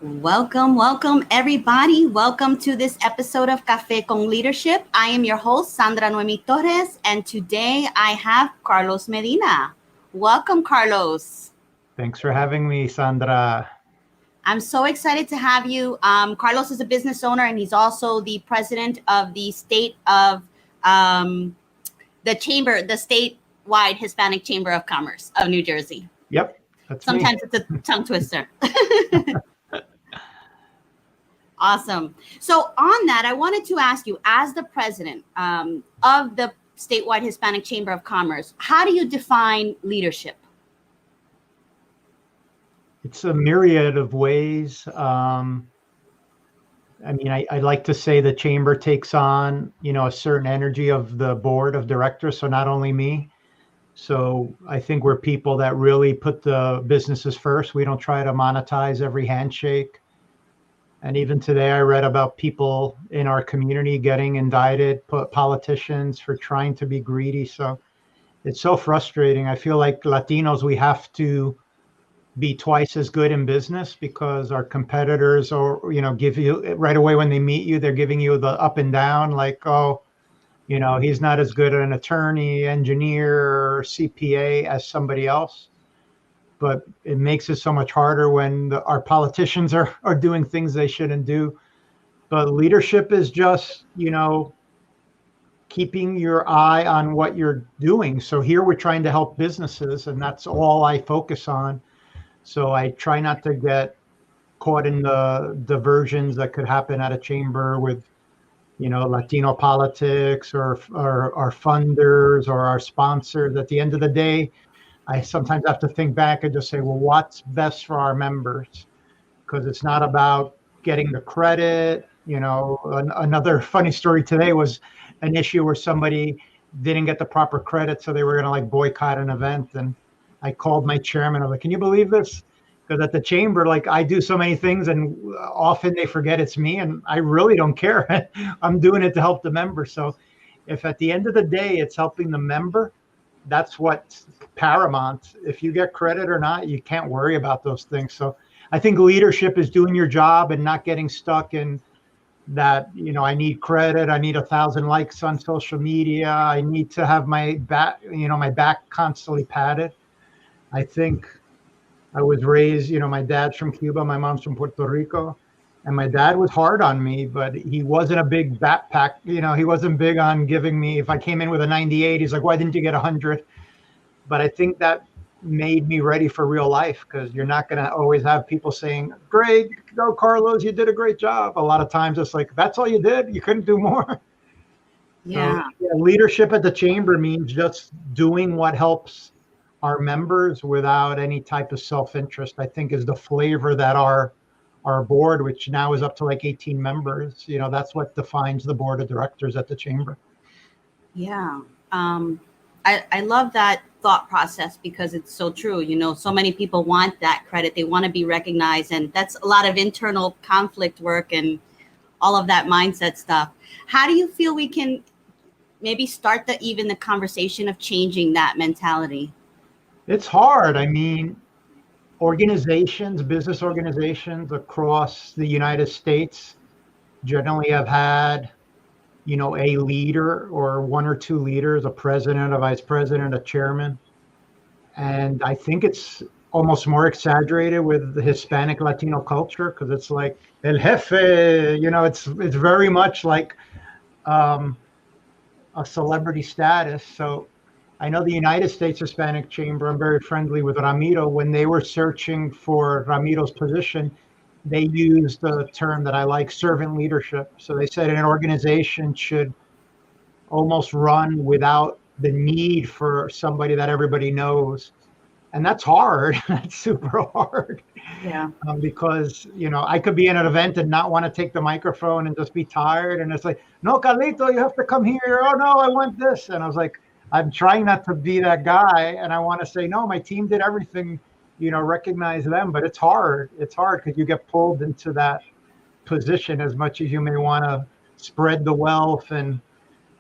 Welcome, everybody. Welcome to this episode of Café con Leadership. I am your host, Sandra Noemi Torres, and today I have Carlos Medina. Welcome, Carlos. Thanks for having me, Sandra. I'm so excited to have you. Carlos is a business owner, and he's also the president of the state of the statewide Hispanic Chamber of Commerce of New Jersey. Yep, that's Sometimes me. it's a tongue twister. Awesome. So on that, I wanted to ask you, as the president of the statewide Hispanic Chamber of Commerce, how do you define leadership? It's a myriad of ways. I like to say the chamber takes on, a certain energy of the board of directors. So not only me. So I think we're people that really put the businesses first. We don't try to monetize every handshake. And even today, I read about people in our community getting indicted, politicians for trying to be greedy. So it's so frustrating. I feel like Latinos, we have to be twice as good in business because our competitors give you right away when they meet you, they're giving you the up and down, like, oh, he's not as good an attorney, engineer, or CPA as somebody else. But it makes it so much harder when our politicians are doing things they shouldn't do. But leadership is just, keeping your eye on what you're doing. So here we're trying to help businesses, and that's all I focus on. So I try not to get caught in the diversions that could happen at a chamber with, Latino politics or our funders or our sponsors. At the end of the day, I sometimes have to think back and just say, well, what's best for our members? Because it's not about getting the credit. Another funny story today was an issue where somebody didn't get the proper credit, so they were going to boycott an event. And I called my chairman. I was like, can you believe this? Because at the chamber, I do so many things, and often they forget it's me, and I really don't care. I'm doing it to help the member. So if at the end of the day, it's helping the member, that's what's paramount. If you get credit or not, you can't worry about those things. So I think leadership is doing your job and not getting stuck in that, I need credit. I need 1,000 likes on social media. I need to have my back constantly padded. I think I was raised, my dad's from Cuba, my mom's from Puerto Rico. And my dad was hard on me, but he wasn't a big backpack. He wasn't big on giving me, if I came in with a 98, he's like, why didn't you get 100? But I think that made me ready for real life, because you're not going to always have people saying, great, go Carlos, you did a great job. A lot of times it's like, that's all you did? You couldn't do more? Yeah. So, leadership at the chamber means just doing what helps our members without any type of self-interest, I think is the flavor that our board, which now is up to 18 members, that's what defines the board of directors at the chamber. Yeah. I love that thought process because it's so true. So many people want that credit. They want to be recognized. And that's a lot of internal conflict work and all of that mindset stuff. How do you feel we can maybe start the conversation of changing that mentality? It's hard. Business organizations across the United States generally have had, a leader or one or two leaders, a president, a vice president, a chairman. And I think it's almost more exaggerated with the Hispanic Latino culture, because it's like el jefe, it's very much like a celebrity status. So I know the United States Hispanic Chamber, I'm very friendly with Ramiro. When they were searching for Ramiro's position, they used the term that I like, servant leadership. So they said an organization should almost run without the need for somebody that everybody knows. And that's hard. That's super hard. Yeah. Because, I could be in an event and not want to take the microphone and just be tired. And it's like, no, Carlito, you have to come here. Oh, no, I want this. And I was like, I'm trying not to be that guy. And I want to say, no, my team did everything, recognize them. But it's hard. It's hard because you get pulled into that position as much as you may want to spread the wealth. And,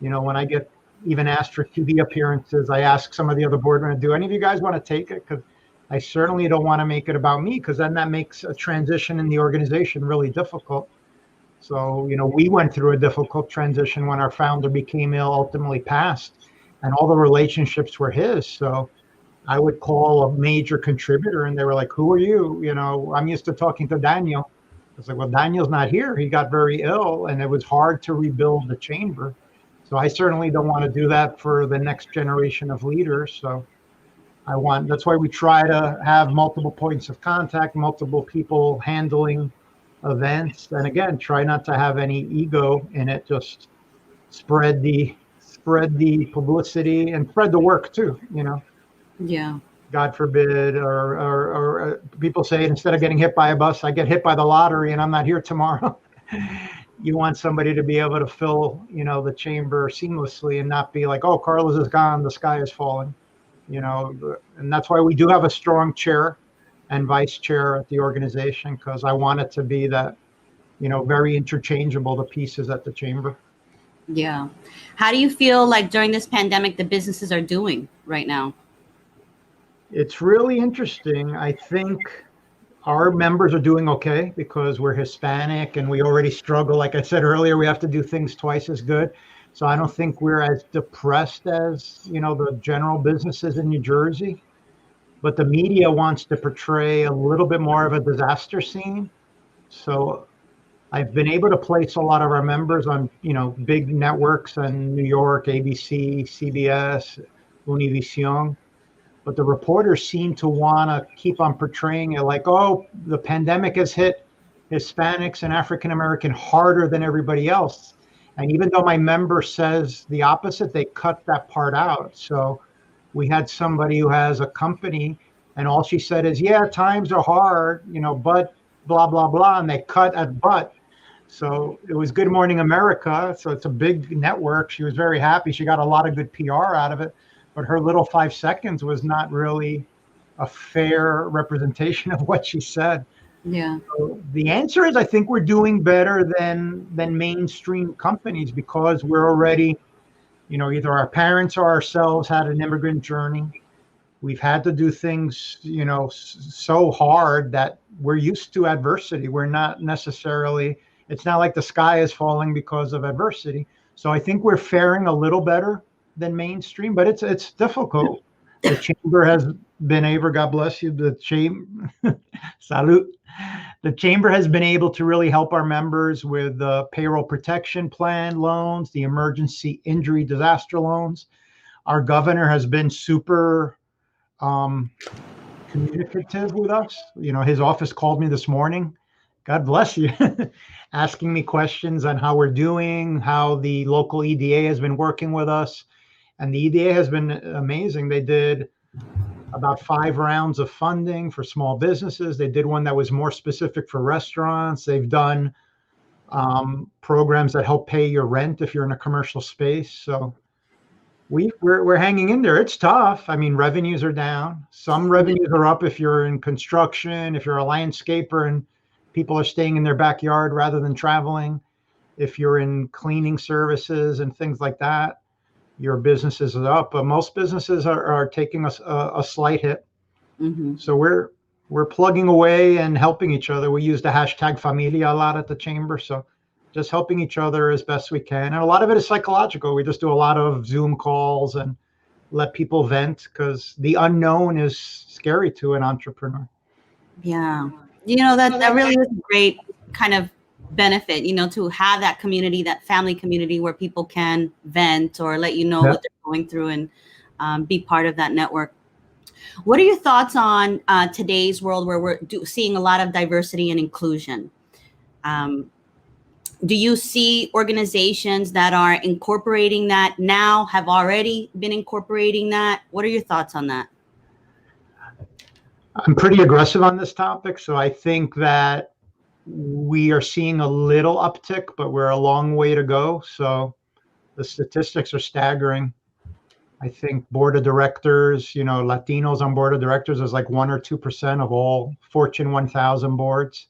when I get even asked for TV appearances, I ask some of the other board members, do any of you guys want to take it? Because I certainly don't want to make it about me, because then that makes a transition in the organization really difficult. So, we went through a difficult transition when our founder became ill, ultimately passed, and all the relationships were his. So I would call a major contributor and they were like, "Who are you?" I'm used to talking to Daniel. I was like, "Well, Daniel's not here. He got very ill," and it was hard to rebuild the chamber. So I certainly don't want to do that for the next generation of leaders. So that's why we try to have multiple points of contact, multiple people handling events. And again, try not to have any ego in it. Just spread the publicity and spread the work too, Yeah. God forbid, or people say, instead of getting hit by a bus, I get hit by the lottery and I'm not here tomorrow. You want somebody to be able to fill, the chamber seamlessly and not be like, "Oh, Carlos is gone, the sky is falling." And that's why we do have a strong chair and vice chair at the organization, because I want it to be that, very interchangeable, the pieces at the chamber. Yeah. How do you feel like during this pandemic the businesses are doing right now? It's really interesting. I think our members are doing okay because we're Hispanic and we already struggle. Like I said earlier, we have to do things twice as good. So I don't think we're as depressed as, the general businesses in New Jersey. But the media wants to portray a little bit more of a disaster scene. So I've been able to place a lot of our members on, big networks in New York, ABC, CBS, Univision. But the reporters seem to want to keep on portraying it like, "Oh, the pandemic has hit Hispanics and African American harder than everybody else." And even though my member says the opposite, they cut that part out. So we had somebody who has a company and all she said is, "Yeah, times are hard, but blah, blah, blah." And they cut at "but." So it was Good Morning America. So it's a big network. She was very happy. She got a lot of good PR out of it. But her little 5 seconds was not really a fair representation of what she said. Yeah. So the answer is, I think we're doing better than mainstream companies, because we're already, either our parents or ourselves had an immigrant journey. We've had to do things, so hard that we're used to adversity. We're not necessarily, it's not like the sky is falling because of adversity. So I think we're faring a little better than mainstream, but it's difficult. The chamber has been able, God bless you, the chamber, salute. The chamber has been able to really help our members with the payroll protection plan loans, the emergency injury disaster loans. Our governor has been super communicative with us. His office called me this morning, God bless you, asking me questions on how we're doing, how the local EDA has been working with us. And the EDA has been amazing. They did about 5 rounds of funding for small businesses. They did one that was more specific for restaurants. They've done programs that help pay your rent if you're in a commercial space. So we're hanging in there. It's tough. I mean, revenues are down. Some revenues are up if you're in construction, if you're a landscaper and people are staying in their backyard rather than traveling. If you're in cleaning services and things like that, your business is up. But most businesses are taking a slight hit. Mm-hmm. So we're plugging away and helping each other. We use the hashtag familia a lot at the chamber. So just helping each other as best we can. And a lot of it is psychological. We just do a lot of Zoom calls and let people vent, because the unknown is scary to an entrepreneur. Yeah. That really is a great kind of benefit, to have that community, that family community where people can vent or let you know what they're going through and be part of that network. What are your thoughts on today's world where we're seeing a lot of diversity and inclusion? Do you see organizations that are incorporating that now, have already been incorporating that? What are your thoughts on that? I'm pretty aggressive on this topic. So I think that we are seeing a little uptick, but we're a long way to go. So the statistics are staggering. I think board of directors, Latinos on board of directors is like 1 or 2% of all Fortune 1000 boards.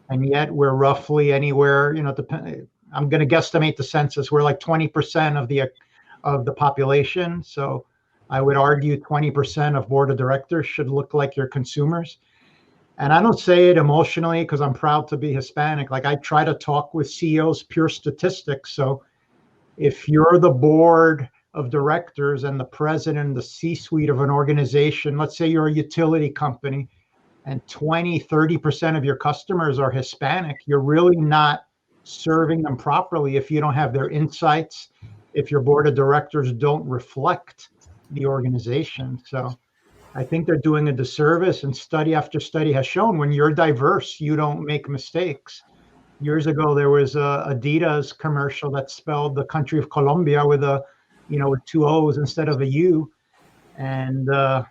And yet we're roughly anywhere, I'm going to guesstimate the census. We're like 20% of the population. So I would argue 20% of board of directors should look like your consumers. And I don't say it emotionally because I'm proud to be Hispanic. Like I try to talk with CEOs, pure statistics. So if you're the board of directors and the president, the C-suite of an organization, let's say you're a utility company and 20, 30% of your customers are Hispanic, you're really not serving them properly if you don't have their insights, if your board of directors don't reflect the organization. So I think they're doing a disservice, and study after study has shown when you're diverse, you don't make mistakes. Years ago, there was a Adidas commercial that spelled the country of Colombia with with two O's instead of a U, and or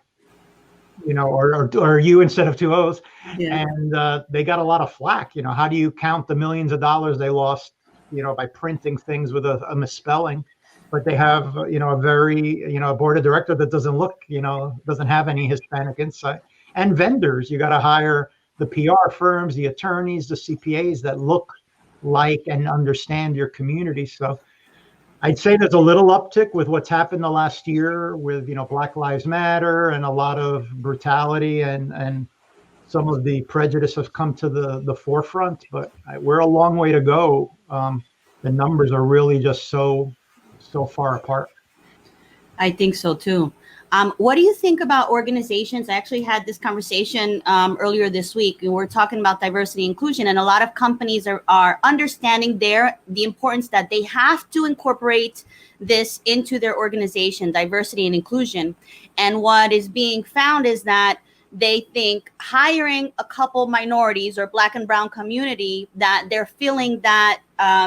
U instead of two O's, Yeah. and they got a lot of flack. How do you count the millions of dollars they lost, by printing things with a misspelling? But they have, a very, a board of director that doesn't have any Hispanic insight. And vendors, you got to hire the PR firms, the attorneys, the CPAs that look like and understand your community. So I'd say there's a little uptick with what's happened the last year with, Black Lives Matter and a lot of brutality and some of the prejudice have come to the forefront, but we're a long way to go. The numbers are really just so far apart. I think so too. What do you think about organizations? I actually had this conversation earlier this week. We were talking about diversity and inclusion, and a lot of companies are understanding the importance that they have to incorporate this into their organization, diversity and inclusion. And what is being found is that they think hiring a couple minorities or Black and brown community, that they're feeling that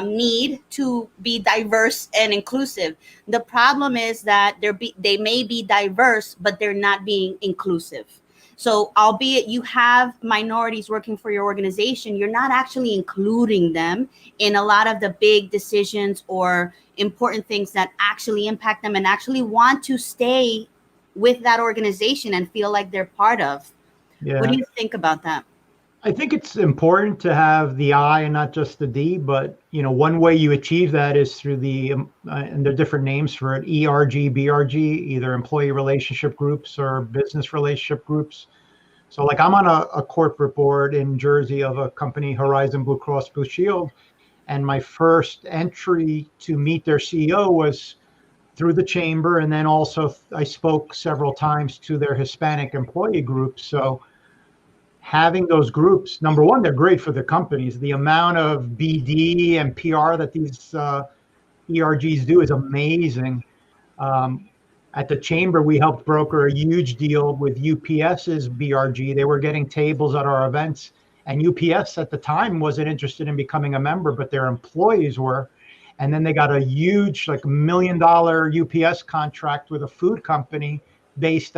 need to be diverse and inclusive. The problem is that they may be diverse, but they're not being inclusive. So albeit you have minorities working for your organization, you're not actually including them in a lot of the big decisions or important things that actually impact them and actually want to stay with that organization and feel like they're part of. Yeah. What do you think about that? I think it's important to have the I and not just the D, but one way you achieve that is through and there are different names for it, ERG, BRG, either employee relationship groups or business relationship groups. So like I'm on a corporate board in Jersey of a company, Horizon Blue Cross Blue Shield, and my first entry to meet their CEO was through the chamber, and then also I spoke several times to their Hispanic employee groups. So having those groups, number one, they're great for the companies. The amount of BD and PR that these ERGs do is amazing. At the chamber, we helped broker a huge deal with UPS's BRG. They were getting tables at our events, and UPS at the time wasn't interested in becoming a member, but their employees were. And then they got a huge, like $1 million UPS contract with a food company based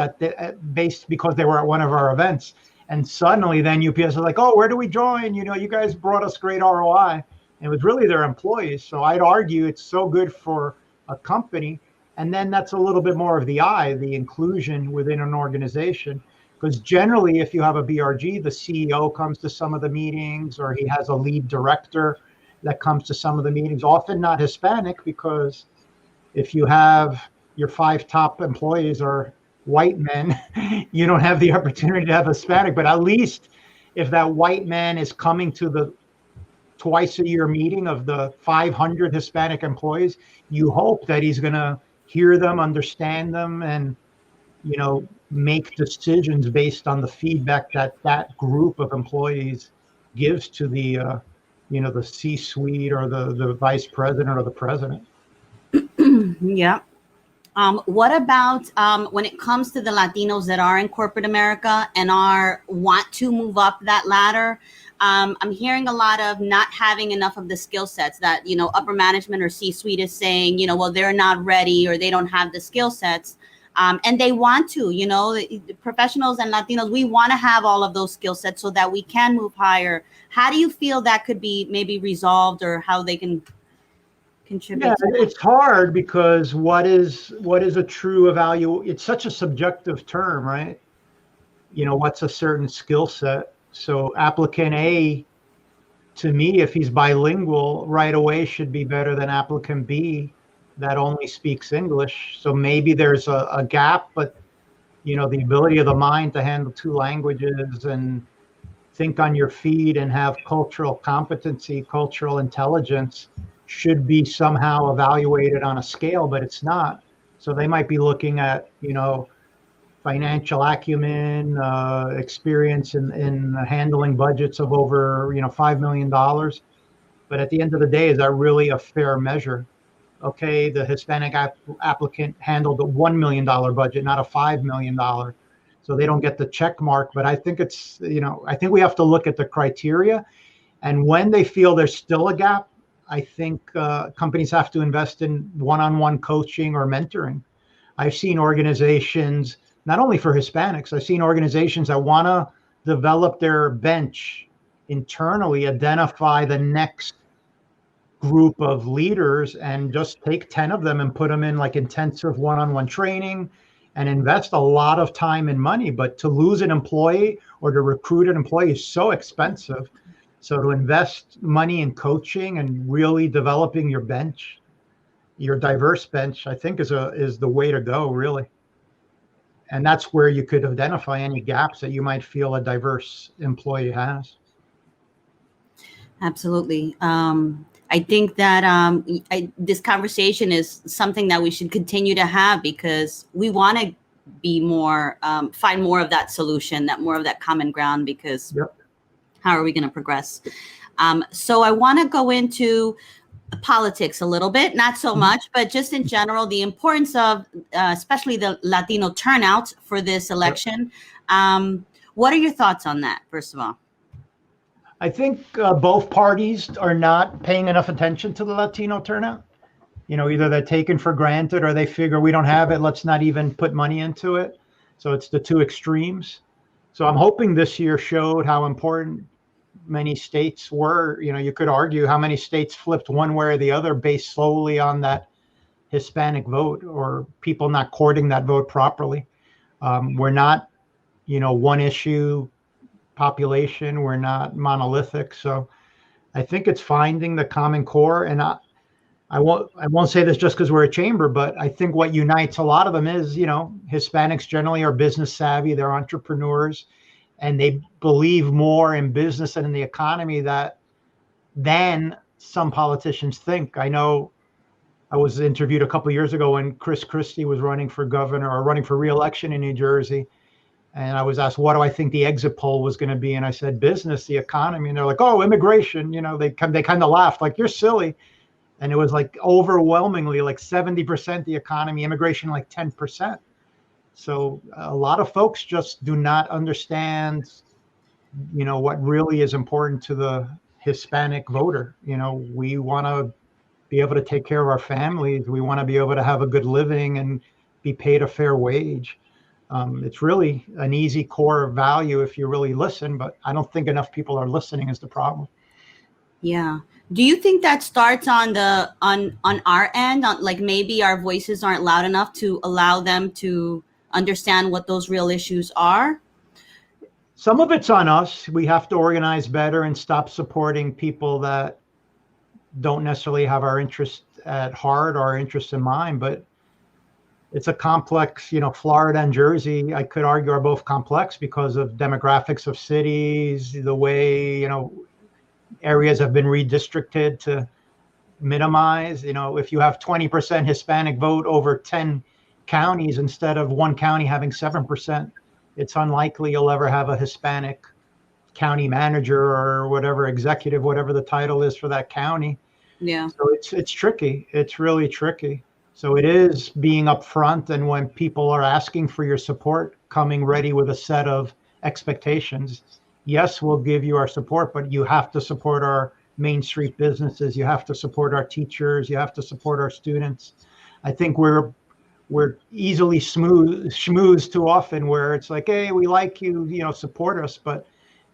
because they were at one of our events. And suddenly then UPS was like, oh, where do we join? You guys brought us great ROI. And it was really their employees. So I'd argue it's so good for a company. And then that's a little bit more of the I, the inclusion within an organization. Because generally, if you have a BRG, the CEO comes to some of the meetings, or he has a lead director that comes to some of the meetings, often not Hispanic, because if you have your 5 top employees are white men, you don't have the opportunity to have Hispanic. But at least if that white man is coming to the twice a year meeting of the 500 Hispanic employees, you hope that he's going to hear them, understand them, and make decisions based on the feedback that group of employees gives to the the C-suite or the vice president or the president. Yeah. What about when it comes to the Latinos that are in corporate America and want to move up that ladder? I'm hearing a lot of not having enough of the skill sets that, upper management or C-suite is saying, well, they're not ready or they don't have the skill sets. And they want to, the professionals and Latinos, we want to have all of those skill sets so that we can move higher. How do you feel that could be maybe resolved, or how they can contribute? Yeah, it's hard because what is a true evaluation? It's such a subjective term, right? What's a certain skill set? So applicant A, to me, if he's bilingual, right away should be better than applicant B that only speaks English. So maybe there's a gap, but the ability of the mind to handle two languages and think on your feet and have cultural competency, cultural intelligence should be somehow evaluated on a scale, but it's not. So they might be looking at, financial acumen, experience in handling budgets of over, $5 million. But at the end of the day, is that really a fair measure? Okay, the Hispanic applicant handled a $1 million budget, not a $5 million. So they don't get the check mark. But I think I think we have to look at the criteria. And when they feel there's still a gap, I think companies have to invest in one-on-one coaching or mentoring. I've seen organizations, not only for Hispanics, I've seen organizations that want to develop their bench internally, identify the next group of leaders and just take 10 of them and put them in like intensive one-on-one training and invest a lot of time and money. But to lose an employee or to recruit an employee is so expensive. So to invest money in coaching and really developing your bench, your diverse bench, I think is the way to go, really. And that's where you could identify any gaps that you might feel a diverse employee has. Absolutely. I think that this conversation is something that we should continue to have, because we want to be more, find more of that solution, more of that common ground, because Yep. How are we going to progress? So I want to go into politics a little bit, not so much, but just in general, the importance of especially the Latino turnout for this election. What are your thoughts on that, first of all? I think both parties are not paying enough attention to the Latino turnout. Either they're taken for granted or they figure we don't have it, let's not even put money into it. So it's the two extremes. So I'm hoping this year showed how important many states were. You could argue how many states flipped one way or the other based solely on that Hispanic vote or people not courting that vote properly. We're not, one issue population. We're not monolithic. So I think it's finding the common core. And I won't say this just because we're a chamber, but I think what unites a lot of them is, Hispanics generally are business savvy. They're entrepreneurs, and they believe more in business and in the economy than some politicians think. I know I was interviewed a couple of years ago when Chris Christie was running for governor or running for re-election in New Jersey. And I was asked, what do I think the exit poll was going to be? And I said, business, the economy. And they're like, oh, immigration. They kind of laughed like, you're silly. And it was like overwhelmingly like 70% the economy, immigration like 10%. So a lot of folks just do not understand, what really is important to the Hispanic voter. We want to be able to take care of our families. We want to be able to have a good living and be paid a fair wage. It's really an easy core value if you really listen, but I don't think enough people are listening is the problem. Yeah. Do you think that starts on our end, like maybe our voices aren't loud enough to allow them to understand what those real issues are? Some of it's on us. We have to organize better and stop supporting people that don't necessarily have our interest at heart or our interest in mind, but it's a complex, Florida and Jersey, I could argue, are both complex because of demographics of cities, the way, areas have been redistricted to minimize. If you have 20% Hispanic vote over 10 counties instead of one county having 7%, it's unlikely you'll ever have a Hispanic county manager or whatever, executive, whatever the title is for that county. Yeah. So it's tricky. It's really tricky. So it is being upfront, and when people are asking for your support, coming ready with a set of expectations. Yes, we'll give you our support, but you have to support our Main Street businesses. You have to support our teachers. You have to support our students. I think we're easily schmoozed too often, where it's like, hey, we like you, support us, but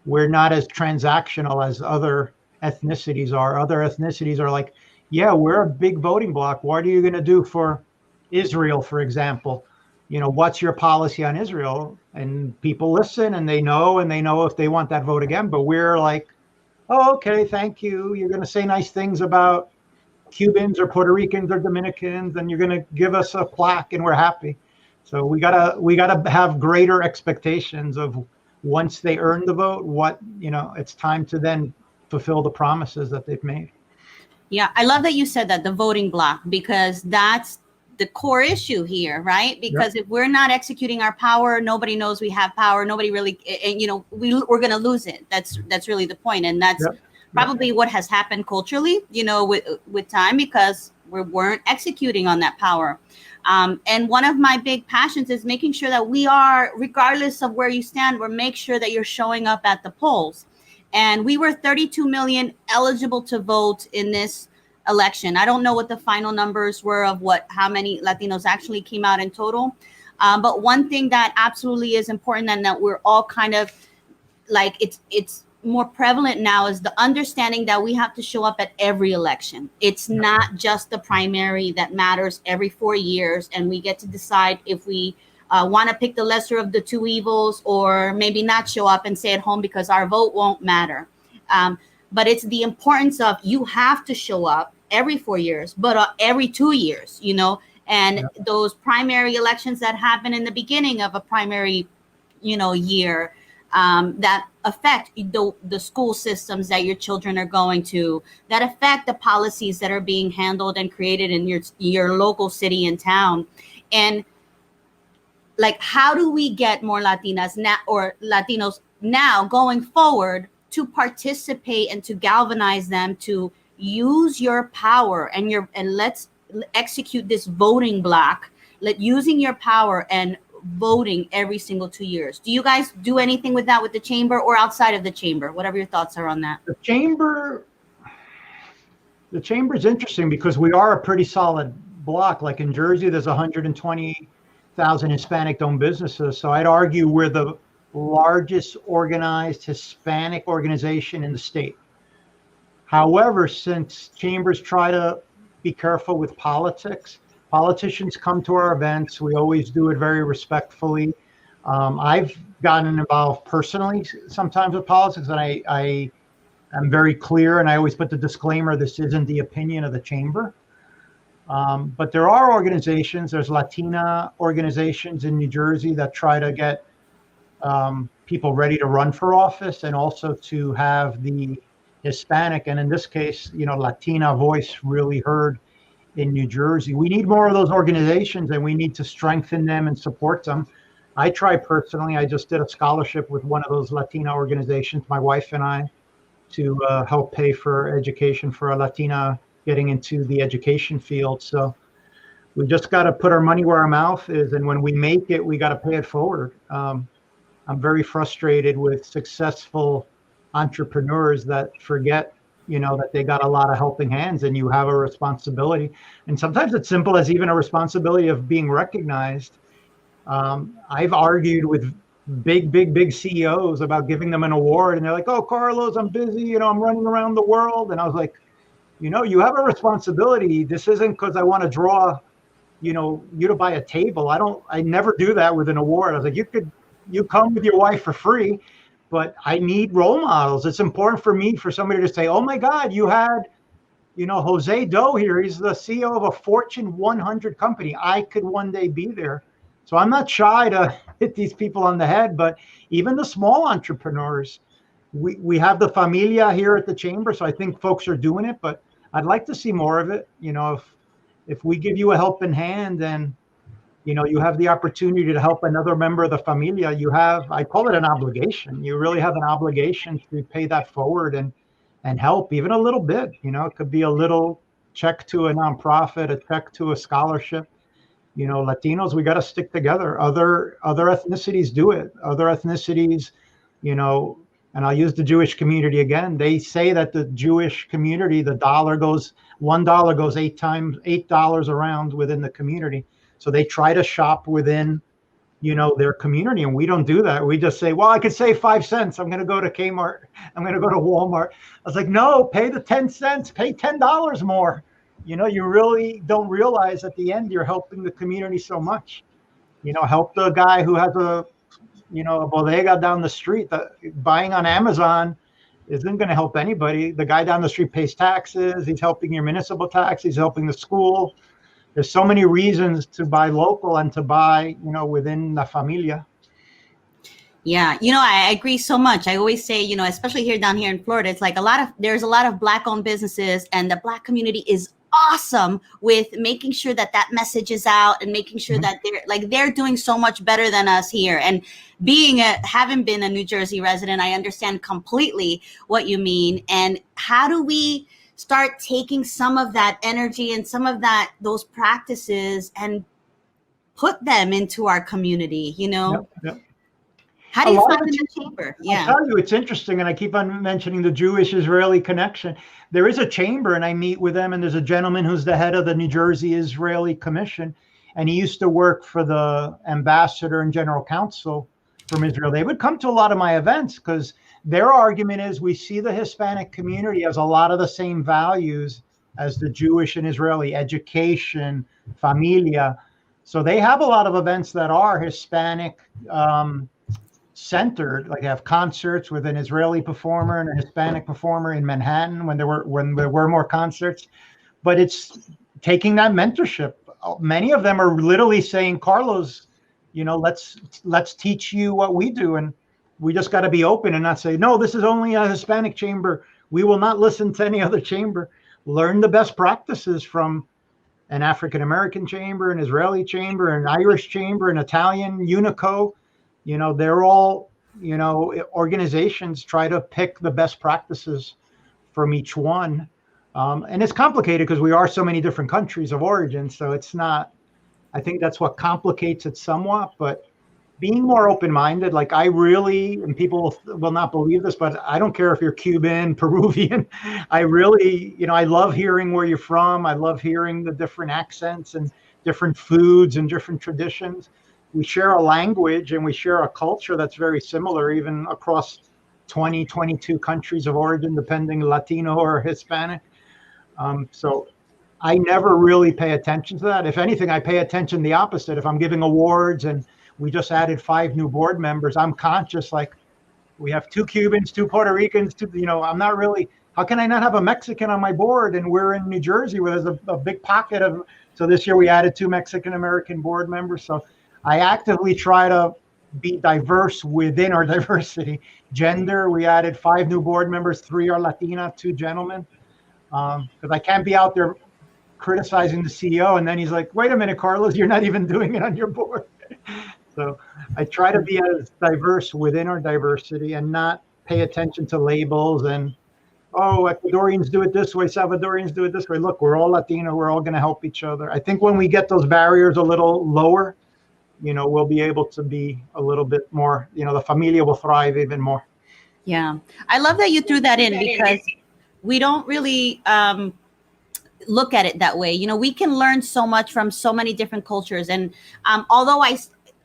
we're not as transactional as other ethnicities are. Other ethnicities are like, yeah, we're a big voting bloc. What are you going to do for Israel, for example? What's your policy on Israel? And people listen and they know if they want that vote again. But we're like, oh, okay, thank you. You're going to say nice things about Cubans or Puerto Ricans or Dominicans, and you're going to give us a plaque and we're happy. So we gotta have greater expectations of once they earn the vote, it's time to then fulfill the promises that they've made. Yeah, I love that you said that, the voting block, because that's the core issue here, right? Because if we're not executing our power, nobody knows we have power. Nobody really, and we're going to lose it. That's really the point, and that's probably what has happened culturally, with time, because we weren't executing on that power. And one of my big passions is making sure that we are, regardless of where you stand, we're make sure that you're showing up at the polls. And we were 32 million eligible to vote in this election. I don't know what the final numbers were of how many Latinos actually came out in total. But one thing that absolutely is important, and that we're all kind of like, it's more prevalent now, is the understanding that we have to show up at every election. It's not just the primary that matters every 4 years, and we get to decide if we want to pick the lesser of the two evils, or maybe not show up and stay at home because our vote won't matter. But it's the importance of, you have to show up every 4 years, but every 2 years, and those primary elections that happen in the beginning of a primary, year, that affect the school systems that your children are going to, that affect the policies that are being handled and created in your local city and town. And like, how do we get more Latinas now, or Latinos now going forward, to participate and to galvanize them to use your power and let's execute this voting block, using your power and voting every single 2 years. Do you guys do anything with that with the chamber, or outside of the chamber? Whatever your thoughts are on that. The chamber is interesting because we are a pretty solid block. Like in Jersey, there's 120,000 Hispanic-owned businesses. So I'd argue we're the largest organized Hispanic organization in the state. However, since chambers try to be careful with politicians come to our events. We always do it very respectfully. I've gotten involved personally sometimes with politics, and I am very clear, and I always put the disclaimer, this isn't the opinion of the chamber. But there are organizations, there's Latina organizations in New Jersey that try to get people ready to run for office, and also to have the Hispanic, and in this case, Latina voice really heard in New Jersey. We need more of those organizations, and we need to strengthen them and support them. I try personally, I just did a scholarship with one of those Latina organizations, my wife and I, to help pay for education for a Latina getting into the education field. So we just got to put our money where our mouth is, and when we make it, we got to pay it forward. I'm very frustrated with successful entrepreneurs that forget, that they got a lot of helping hands, and you have a responsibility. And sometimes it's simple as even a responsibility of being recognized. I've argued with big CEOs about giving them an award, and they're like, "Oh, Carlos, I'm busy, I'm running around the world." And I was like, you have a responsibility. This isn't because I want to draw, you to buy a table. I never do that with an award. I was like, you come with your wife for free, but I need role models. It's important for me, for somebody to say, "Oh my God, you had, Jose Doe here. He's the CEO of a Fortune 100 company. I could one day be there." So I'm not shy to hit these people on the head, but even the small entrepreneurs, we have the familia here at the chamber. So I think folks are doing it, but I'd like to see more of it. If we give you a helping hand, then you have the opportunity to help another member of the familia. I call it an obligation. You really have an obligation to pay that forward and help even a little bit. It could be a little check to a nonprofit, a check to a scholarship. Latinos, we got to stick together. Other ethnicities do it. Other ethnicities, and I'll use the Jewish community again. They say that the Jewish community, $1 goes $8 around within the community. So they try to shop within, their community, and we don't do that. We just say, well, I could save 5 cents. I'm going to go to Kmart. I'm going to go to Walmart. I was like, no, pay the 10 cents, pay $10 more. You really don't realize at the end, you're helping the community so much. Help the guy who has a bodega down the street. Buying on Amazon isn't going to help anybody. The guy down the street pays taxes. He's helping your municipal tax. He's helping the school. There's so many reasons to buy local and to buy, within la familia. Yeah, I agree so much. I always say, especially down here in Florida, it's like there's a lot of Black-owned businesses, and the Black community is awesome with making sure that message is out and making sure that they're doing so much better than us here. And having been a New Jersey resident, I understand completely what you mean. And how do we start taking some of that energy and some of those practices and put them into our community, Yep. How do you find in the chamber? Yeah. I'll tell you, it's interesting, and I keep on mentioning the Jewish-Israeli connection. There is a chamber, and I meet with them, and there's a gentleman who's the head of the New Jersey Israeli Commission, and he used to work for the ambassador and general counsel from Israel. They would come to a lot of my events because their argument is we see the Hispanic community as a lot of the same values as the Jewish and Israeli: education, familia. So they have a lot of events that are Hispanic centered, like have concerts with an Israeli performer and a Hispanic performer in Manhattan when there were more concerts. But it's taking that mentorship. Many of them are literally saying, Carlos, let's teach you what we do, and we just got to be open and not say, no, this is only a Hispanic chamber. We will not listen to any other chamber. Learn the best practices from an African American chamber, an Israeli chamber, an Irish chamber, an Italian Unico. They're all, organizations try to pick the best practices from each one. And it's complicated because we are so many different countries of origin. So it's not, I think that's what complicates it somewhat, but being more open-minded, like and people will not believe this, but I don't care if you're Cuban, Peruvian. I really, I love hearing where you're from. I love hearing the different accents and different foods and different traditions. We share a language and we share a culture that's very similar, even across 22 countries of origin, depending Latino or Hispanic. So I never really pay attention to that. If anything, I pay attention the opposite. If I'm giving awards and we just added 5 new board members, I'm conscious, like we have 2 Cubans, 2 Puerto Ricans, I'm not really, how can I not have a Mexican on my board? And we're in New Jersey where there's a big pocket of, so this year we added 2 Mexican-American board members. So I actively try to be diverse within our diversity. Gender, we added 5 new board members, 3 are Latina, 2 gentlemen. Because I can't be out there criticizing the CEO and then he's like, wait a minute, Carlos, you're not even doing it on your board. So I try to be as diverse within our diversity and not pay attention to labels and, Ecuadorians do it this way, Salvadorians do it this way. Look, we're all Latino, we're all going to help each other. I think when we get those barriers a little lower, we'll be able to be a little bit more, the familia will thrive even more. Yeah. I love that you threw that in because we don't really look at it that way. We can learn so much from so many different cultures. And although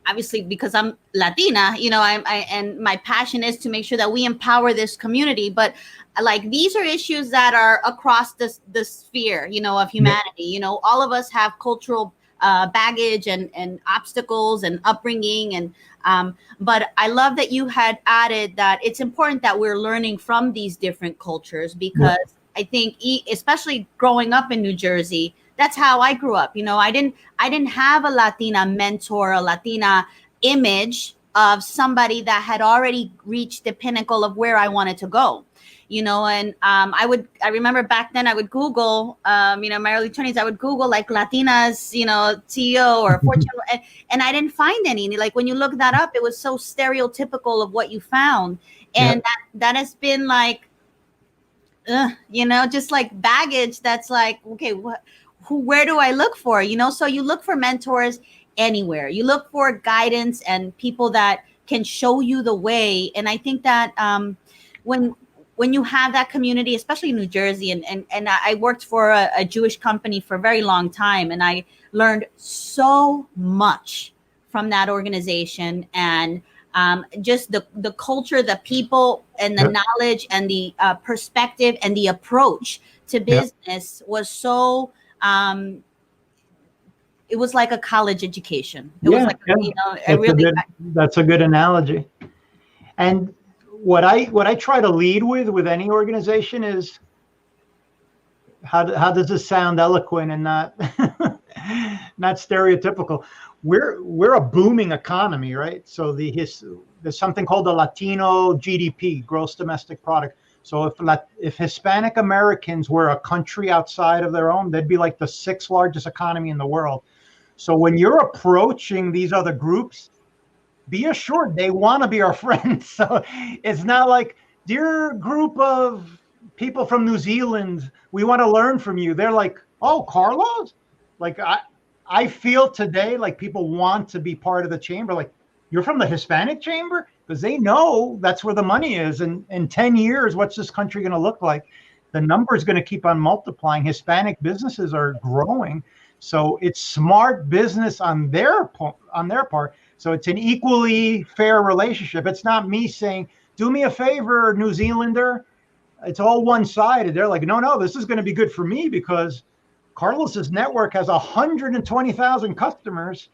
obviously, because I'm Latina, and my passion is to make sure that we empower this community. But like, these are issues that are across the sphere, of humanity. All of us have cultural baggage and obstacles and upbringing. And but I love that you had added that it's important that we're learning from these different cultures, because I think especially growing up in New Jersey, that's how I grew up. I didn't have a Latina mentor, a Latina image of somebody that had already reached the pinnacle of where I wanted to go. And I remember back then I would Google, my early 20s, I would Google like Latinas, CEO or Fortune, and I didn't find any. Like, when you look that up, it was so stereotypical of what you found. And that has been like, just like baggage. That's like, okay, where do I look for? So you look for mentors anywhere. You look for guidance and people that can show you the way. And I think that when you have that community, especially in New Jersey, and I worked for a Jewish company for a very long time, and I learned so much from that organization, and just the culture, the people, and the knowledge, and the perspective, and the approach to business was so, it was like a college education. It was like, that's a good analogy. And what I try to lead with any organization is how does this sound eloquent and not not stereotypical? We're a booming economy, right? So there's something called the Latino GDP, gross domestic product. So if Hispanic Americans were a country outside of their own, they'd be like the sixth largest economy in the world. So when you're approaching these other groups, be assured they want to be our friends. So it's not like, dear group of people from New Zealand, we want to learn from you. They're like, oh, Carlos? Like I feel today like people want to be part of the chamber. Like, you're from the Hispanic chamber? Because they know that's where the money is. And in 10 years, what's this country going to look like? The number is going to keep on multiplying. Hispanic businesses are growing. So it's smart business on their part. So it's an equally fair relationship. It's not me saying, do me a favor, New Zealander. It's all one-sided. They're like, no, this is going to be good for me because Carlos's network has 120,000 customers,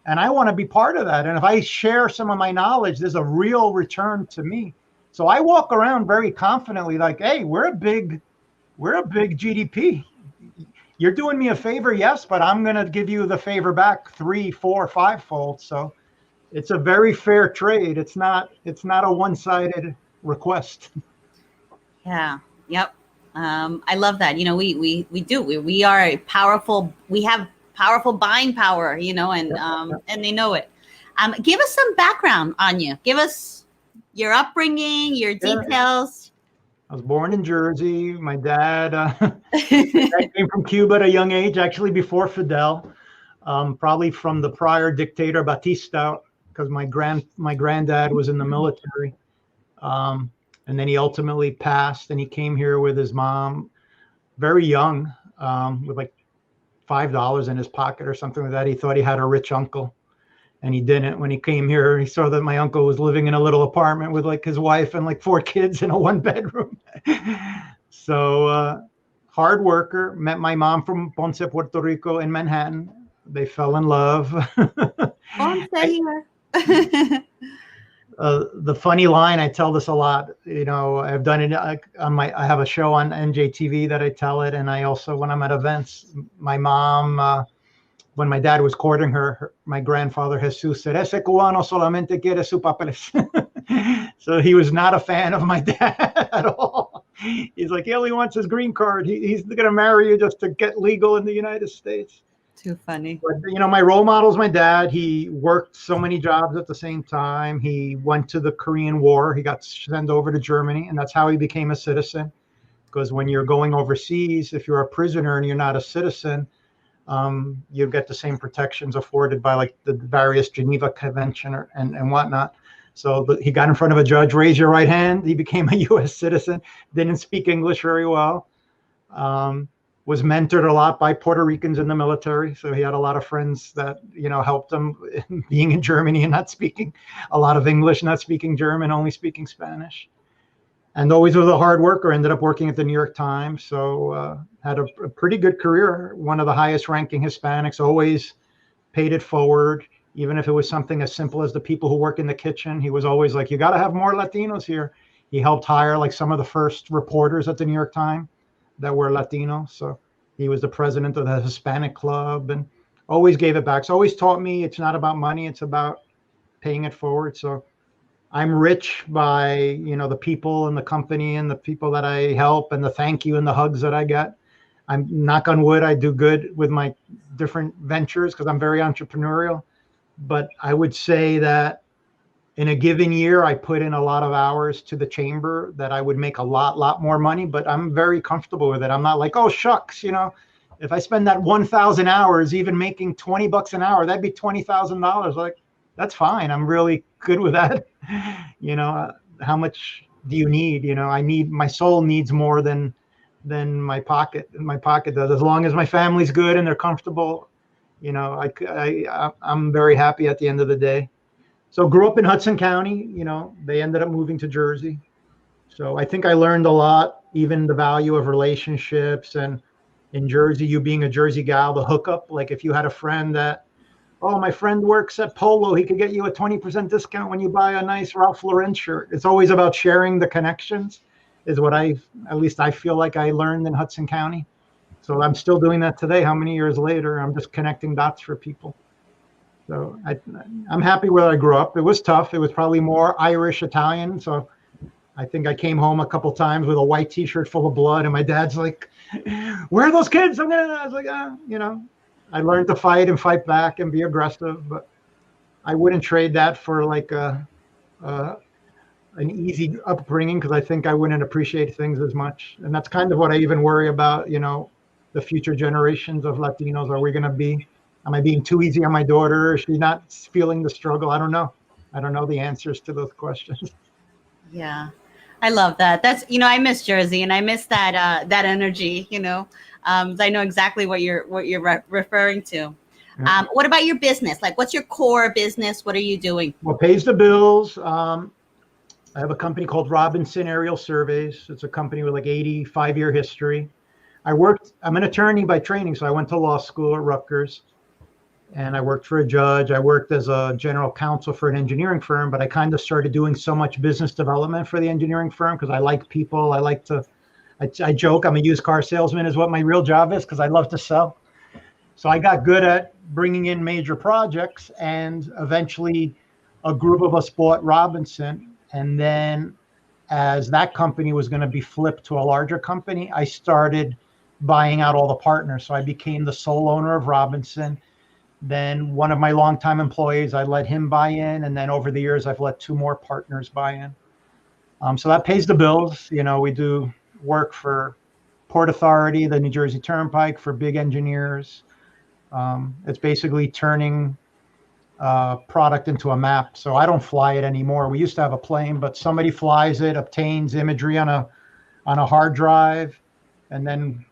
and I want to be part of that. And if I share some of my knowledge, there's a real return to me. So I walk around very confidently like, hey, we're a big GDP. You're doing me a favor, yes, but I'm going to give you the favor back 3, 4, 5-fold. So it's a very fair trade. It's not a one-sided request. Yeah. Yep. I love that. You know, we are a powerful, we have powerful buying power, you know, and they know it. Give us some background on you. Give us your upbringing, your details. I was born in Jersey. My dad, came from Cuba at a young age, actually before Fidel, probably from the prior dictator Batista, because my granddad was in the military. And then he ultimately passed, and he came here with his mom very young, with like $5 in his pocket or something like that. He thought he had a rich uncle, and he didn't. When he came here, he saw that my uncle was living in a little apartment with like his wife and like 4 kids in a 1-bedroom. So hard worker, met my mom from Ponce, Puerto Rico in Manhattan. They fell in love. Ponce here. The funny line, I tell this a lot, you know, I've done it on I have a show on NJTV that I tell it. And I also, when I'm at events, my mom, when my dad was courting her, my grandfather Jesus said, ese cubano solamente quiere su papeles. So he was not a fan of my dad at all. He's like, he only wants his green card. He's going to marry you just to get legal in the United States. Too funny. But, you know, my role model is my dad. He worked so many jobs at the same time. He went to the Korean War. He got sent over to Germany, and that's how he became a citizen. Because when you're going overseas, if you're a prisoner and you're not a citizen, you get the same protections afforded by like the various Geneva Convention and whatnot. So he got in front of a judge, raise your right hand. He became a U.S. citizen, didn't speak English very well. Was mentored a lot by Puerto Ricans in the military. So he had a lot of friends that, you know, helped him being in Germany and not speaking a lot of English, not speaking German, only speaking Spanish. And always was a hard worker, ended up working at the New York Times. So had a pretty good career, one of the highest ranking Hispanics, always paid it forward. Even if it was something as simple as the people who work in the kitchen, he was always like, you got to have more Latinos here. He helped hire like some of the first reporters at the New York Times that were Latino. So he was the president of the Hispanic Club and always gave it back. So always taught me it's not about money, it's about paying it forward. So I'm rich by, you know, the people and the company and the people that I help and the thank you and the hugs that I get. I'm, knock on wood, I do good with my different ventures because I'm very entrepreneurial. But I would say that in a given year, I put in a lot of hours to the chamber that I would make a lot more money, but I'm very comfortable with it. I'm not like, oh, shucks, you know, if I spend that 1,000 hours, even making $20 an hour, that'd be $20,000. Like, that's fine. I'm really good with that. You know, how much do you need? You know, my soul needs more than my pocket. My pocket does. As long as my family's good and they're comfortable, you know, I'm very happy at the end of the day. So grew up in Hudson County, you know, they ended up moving to Jersey. So I think I learned a lot, even the value of relationships. And in Jersey, you being a Jersey gal, the hookup, like if you had a friend that oh, my friend works at Polo. He could get you a 20% discount when you buy a nice Ralph Lauren shirt. It's always about sharing the connections, is what at least I feel like I learned in Hudson County. So I'm still doing that today. How many years later? I'm just connecting dots for people. So I'm happy where I grew up. It was tough. It was probably more Irish, Italian. So I think I came home a couple times with a white T-shirt full of blood, and my dad's like, "Where are those kids?" I was like, I learned to fight and fight back and be aggressive, but I wouldn't trade that for like an easy upbringing, because I think I wouldn't appreciate things as much. And that's kind of what I even worry about, the future generations of Latinos. Are we going to be, am I being too easy on my daughter? Is she not feeling the struggle? I don't know. I don't know the answers to those questions. Yeah. I love that. That's, I miss Jersey, and I miss that energy, I know exactly what you're referring to. Yeah. What about your business? Like, what's your core business? What are you doing? What pays the bills? I have a company called Robinson Aerial Surveys. It's a company with like 85-year history. I'm an attorney by training, so I went to law school at Rutgers, and I worked for a judge. I worked as a general counsel for an engineering firm, but I kind of started doing so much business development for the engineering firm because I like people. I joke, I'm a used car salesman is what my real job is, because I love to sell. So I got good at bringing in major projects, and eventually a group of us bought Robinson. And then as that company was going to be flipped to a larger company, I started buying out all the partners. So I became the sole owner of Robinson. Then one of my longtime employees, I let him buy in. And then over the years, I've let two more partners buy in. So that pays the bills. We do work for Port Authority, the New Jersey Turnpike, for big engineers. It's basically turning product into a map. So I don't fly it anymore. We used to have a plane, but somebody flies it, obtains imagery on a hard drive, and then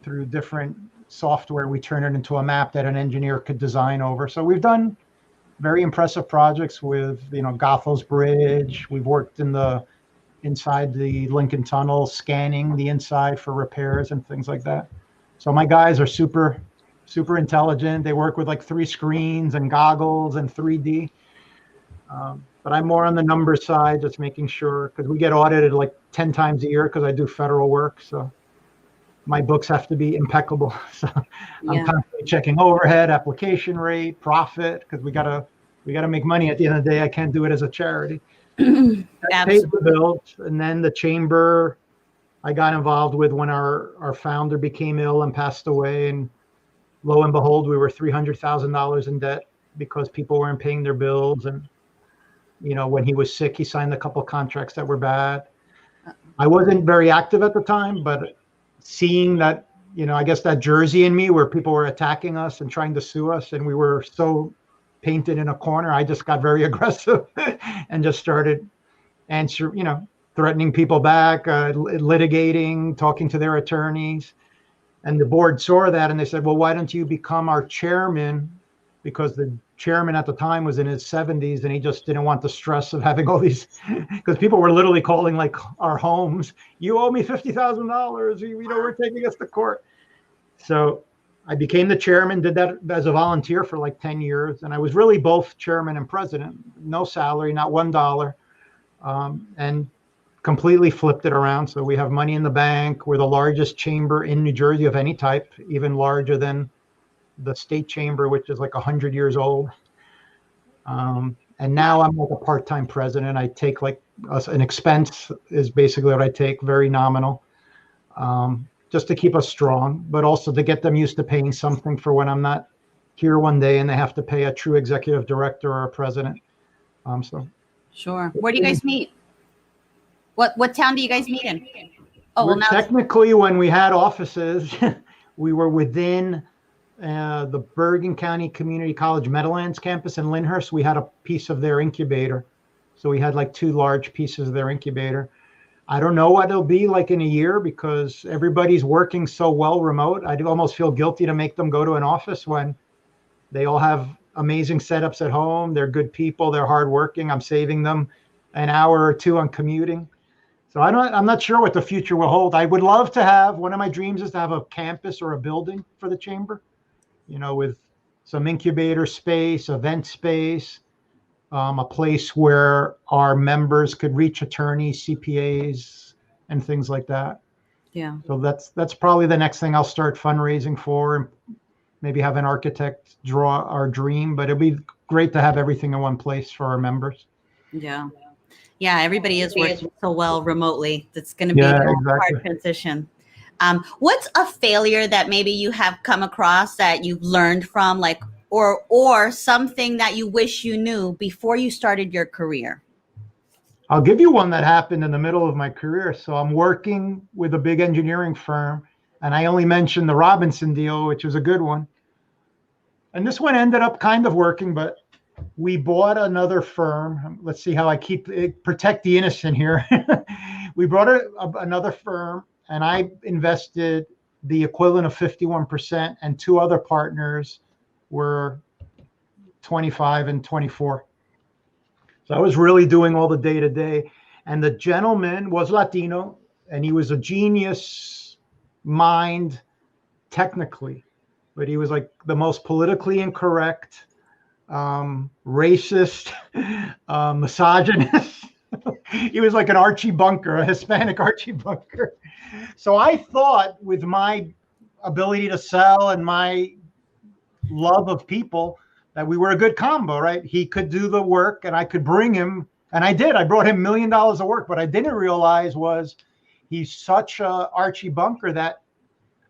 through different software, we turn it into a map that an engineer could design over. So we've done very impressive projects with, Gothel's Bridge. We've worked inside the Lincoln Tunnel, scanning the inside for repairs and things like that. So my guys are super, super intelligent. They work with like 3 screens and goggles and 3D. But I'm more on the numbers side, just making sure, because we get audited like 10 times a year because I do federal work. So my books have to be impeccable. So I'm constantly checking overhead, application rate, profit, because we gotta make money at the end of the day. I can't do it as a charity. That pays the bills. And then the chamber I got involved with when our founder became ill and passed away. And lo and behold, we were $300,000 in debt because people weren't paying their bills. And, when he was sick, he signed a couple of contracts that were bad. I wasn't very active at the time, but seeing that, I guess that Jersey in me where people were attacking us and trying to sue us, and we were so painted in a corner, I just got very aggressive and just started threatening people back, litigating, talking to their attorneys. And the board saw that and they said, well, why don't you become our chairman? Because the chairman at the time was in his 70s and he just didn't want the stress of having all these, because people were literally calling like our homes, you owe me $50,000, we're taking us to court. So I became the chairman, did that as a volunteer for like 10 years. And I was really both chairman and president, no salary, not $1. And completely flipped it around. So we have money in the bank. We're the largest chamber in New Jersey of any type, even larger than the state chamber, which is like 100 years old. And now I'm like a part-time president. I take like an expense is basically what I take, very nominal, just to keep us strong, but also to get them used to paying something for when I'm not here one day and they have to pay a true executive director or a president. Sure. Where do you guys meet? What town do you guys meet in? Technically, when we had offices, we were within the Bergen County Community College Meadowlands campus in Lyndhurst. We had a piece of their incubator. So we had like 2 large pieces of their incubator. I don't know what it'll be like in a year because everybody's working so well remote. I do almost feel guilty to make them go to an office when they all have amazing setups at home. They're good people. They're hardworking. I'm saving them an hour or 2 on commuting. So I'm not sure what the future will hold. I would love to have, one of my dreams is to have a campus or a building for the chamber, with some incubator space, event space, a place where our members could reach attorneys, CPAs, and things like that. Yeah. So that's probably the next thing I'll start fundraising for, and maybe have an architect draw our dream. But it'd be great to have everything in one place for our members. Yeah. Yeah. Everybody is working so well remotely. That's going to be Yeah, a exactly. hard transition. What's a failure that maybe you have come across that you've learned from, like, or something that you wish you knew before you started your career? I'll give you one that happened in the middle of my career. So I'm working with a big engineering firm, and I only mentioned the Robinson deal, which was a good one. And this one ended up kind of working, but we bought another firm. Let's see how I protect the innocent here. We brought another firm, and I invested the equivalent of 51%, and two other partners were 25 and 24. So I was really doing all the day to day. And the gentleman was Latino, and he was a genius mind technically, but he was like the most politically incorrect, racist, misogynist. He was like an Archie Bunker, a Hispanic Archie Bunker. So I thought, with my ability to sell and my love of people, that we were a good combo, right? He could do the work and I could bring him, and I did. I brought him $1 million of work. What I didn't realize was he's such a Archie Bunker that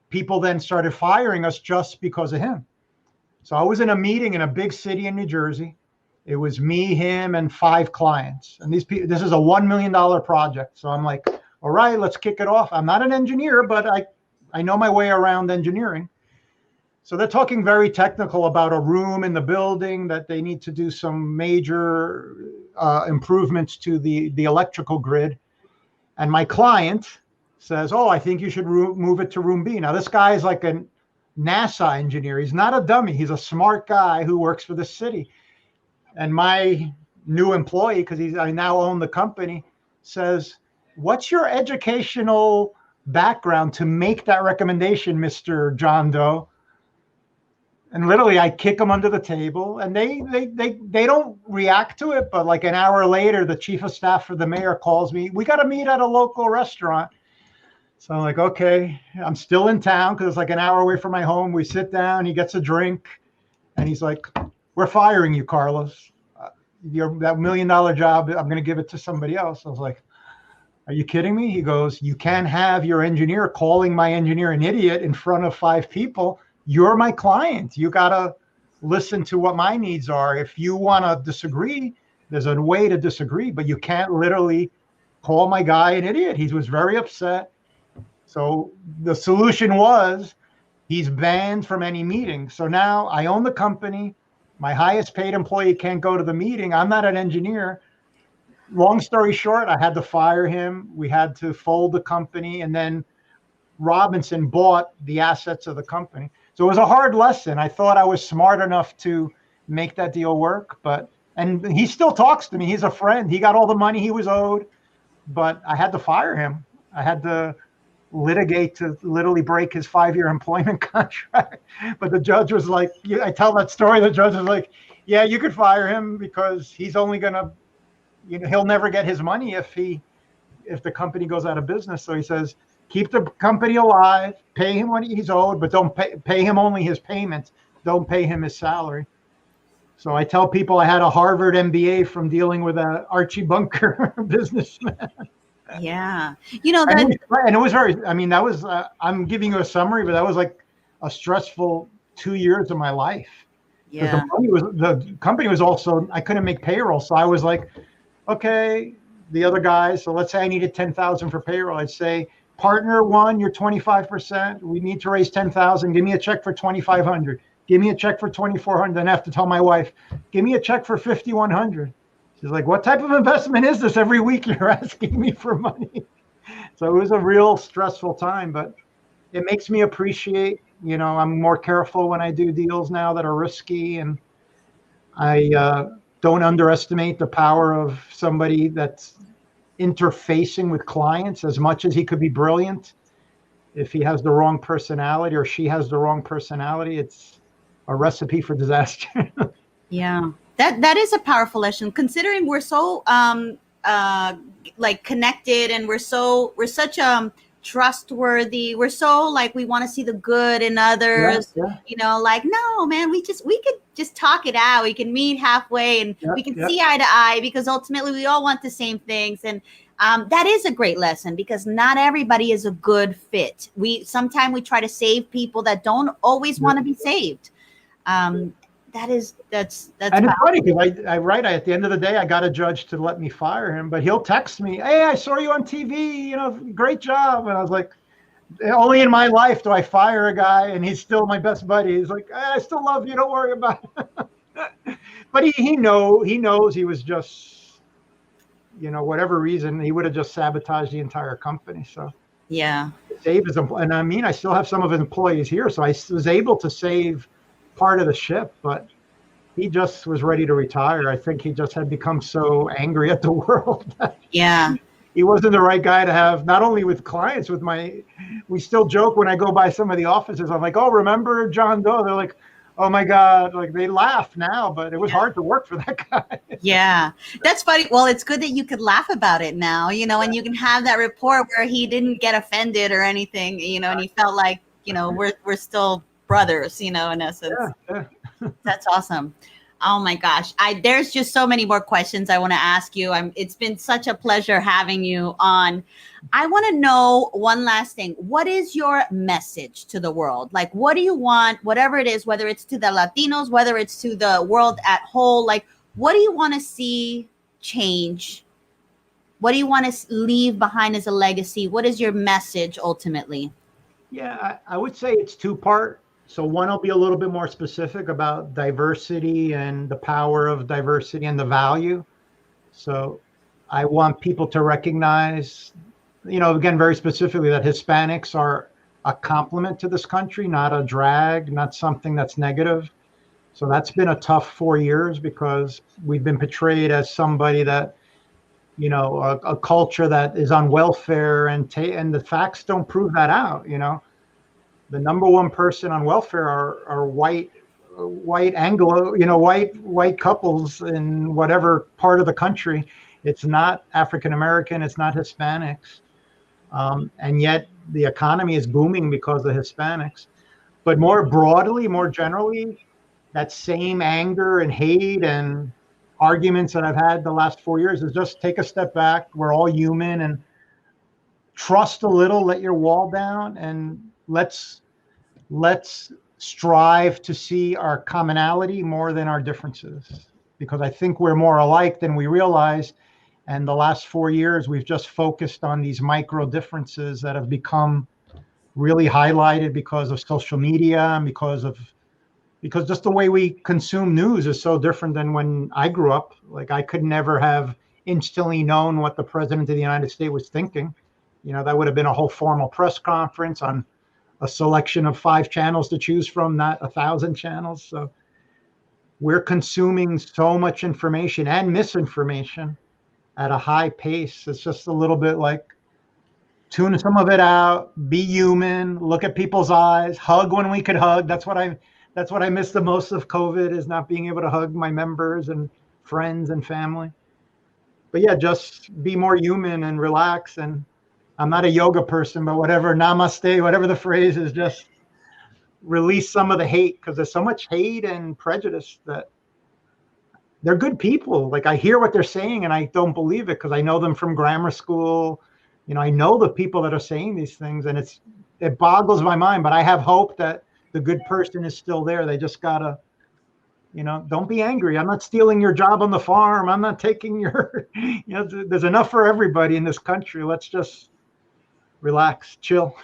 people then started firing us just because of him. So I was in a meeting in a big city in New Jersey. It was me, him, and 5 clients. And this is a $1 million project. So I'm like, all right, let's kick it off. I'm not an engineer, but I know my way around engineering. So they're talking very technical about a room in the building that they need to do some major improvements to the electrical grid. And my client says, oh, I think you should move it to room B. Now, this guy is like a NASA engineer. He's not a dummy. He's a smart guy who works for the city. And my new employee, because I now own the company, says, what's your educational background to make that recommendation, Mr. John Doe? And literally, I kick them under the table, and they don't react to it. But like an hour later, the chief of staff for the mayor calls me. We got to meet at a local restaurant. So I'm like, okay, I'm still in town because it's like an hour away from my home. We sit down, he gets a drink, and he's like, we're firing you, Carlos. That $1 million job, I'm going to give it to somebody else. I was like, are you kidding me? He goes, you can't have your engineer calling my engineer an idiot in front of 5 people. You're my client. You got to listen to what my needs are. If you want to disagree, there's a way to disagree, but you can't literally call my guy an idiot. He was very upset. So the solution was he's banned from any meeting. So now I own the company. My highest paid employee can't go to the meeting. I'm not an engineer. Long story short, I had to fire him. We had to fold the company, and then Robinson bought the assets of the company. So it was a hard lesson. I thought I was smart enough to make that deal work, and he still talks to me. He's a friend. He got all the money he was owed, but I had to fire him. I had to litigate to literally break his 5-year employment contract. But the judge was like, I tell that story, the judge was like, yeah, you could fire him because he's only going to, he'll never get his money if the company goes out of business. So he says, keep the company alive, pay him what he's owed, but don't pay him only his payments. Don't pay him his salary. So I tell people I had a Harvard MBA from dealing with an Archie Bunker businessman. Yeah. And it was very, that was, I'm giving you a summary, but that was like a stressful 2 years of my life. Yeah. The company was also, I couldn't make payroll. So I was like, okay, the other guys, so let's say I needed 10,000 for payroll. I'd say, partner 1, you're 25%. We need to raise 10,000. Give me a check for 2,500. Give me a check for 2,400. Then I have to tell my wife, give me a check for 5,100. She's like, what type of investment is this? Every week you're asking me for money. So it was a real stressful time, but it makes me appreciate, I'm more careful when I do deals now that are risky. And I don't underestimate the power of somebody that's interfacing with clients as much as he could be brilliant. If he has the wrong personality or she has the wrong personality, a recipe for disaster. Yeah, that is a powerful lesson, considering we're so like connected, and we're such trustworthy. We're so like, we want to see the good in others. Yeah, You know, like, no, man, we could just talk it out. We can meet halfway, and yeah, we can yeah. see eye to eye, because ultimately we all want the same things. And that is a great lesson, because not everybody is a good fit. Sometimes we try to save people that don't always want to be saved. That's And it's powerful. funny because at the end of the day, I got a judge to let me fire him, but he'll text me, "Hey, I saw you on TV, great job." And I was like, only in my life do I fire a guy, and he's still my best buddy. He's like, "I still love you, don't worry about it." But he knows he was just, whatever reason, he would have just sabotaged the entire company. So Yeah. save his, and I mean, I still have some of his employees here, so I was able to save part of the ship, but he just was ready to retire. I think he just had become so angry at the world that Yeah. he wasn't the right guy to have, not only with clients, we still joke when I go by some of the offices. I'm like, "Oh, remember John Doe?" They're like, "Oh my God." Like, they laugh now, but it was hard to work for that guy. Yeah. That's funny. Well, it's good that you could laugh about it now, and you can have that report where he didn't get offended or anything, and he felt like, we're still brothers, in essence. Yeah. That's awesome. Oh my gosh. There's just so many more questions I want to ask you. It's been such a pleasure having you on. I want to know one last thing. What is your message to the world? Like, what do you want, whatever it is, whether it's to the Latinos, whether it's to the world at whole, like, what do you want to see change? What do you want to leave behind as a legacy? What is your message ultimately? Yeah, I would say it's two-part. So one will be a little bit more specific about diversity and the power of diversity and the value. So I want people to recognize, again, very specifically, that Hispanics are a complement to this country, not a drag, not something that's negative. So that's been a tough 4 years, because we've been portrayed as somebody that, a culture that is on welfare, and the facts don't prove that out. The number one person on welfare are white Anglo, white couples in whatever part of the country. It's not African American, it's not Hispanics, and yet the economy is booming because of Hispanics. But more broadly, more generally, that same anger and hate and arguments that I've had the last 4 years is just take a step back. We're all human, and trust a little, let your wall down, and let's strive to see our commonality more than our differences, because I think we're more alike than we realize. And the last 4 years, we've just focused on these micro differences that have become really highlighted because of social media, and because just the way we consume news is so different than when I grew up. Like, I could never have instantly known what the president of the United States was thinking. That would have been a whole formal press conference on a selection of 5 channels to choose from, not 1,000 channels. So we're consuming so much information and misinformation at a high pace. It's just a little bit like, tune some of it out, be human, look at people's eyes, hug when we could hug. That's what I miss the most of COVID, is not being able to hug my members and friends and family. But yeah, just be more human and relax. And I'm not a yoga person, but whatever, namaste, whatever the phrase is, just release some of the hate, because there's so much hate and prejudice. That they're good people. Like, I hear what they're saying and I don't believe it, because I know them from grammar school. I know the people that are saying these things, and it boggles my mind. But I have hope that the good person is still there. They just gotta, don't be angry. I'm not stealing your job on the farm. I'm not taking your, there's enough for everybody in this country. Let's just relax, chill.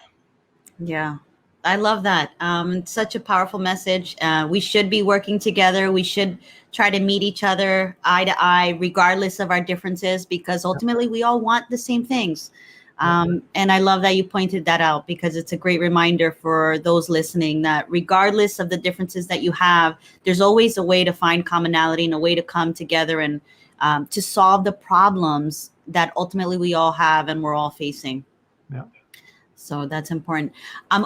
Yeah, I love that. It's such a powerful message. We should be working together. We should try to meet each other eye to eye, regardless of our differences, because ultimately we all want the same things. And I love that you pointed that out, because it's a great reminder for those listening that regardless of the differences that you have, there's always a way to find commonality and a way to come together and to solve the problems that ultimately we all have and we're all facing. Yeah. So that's important.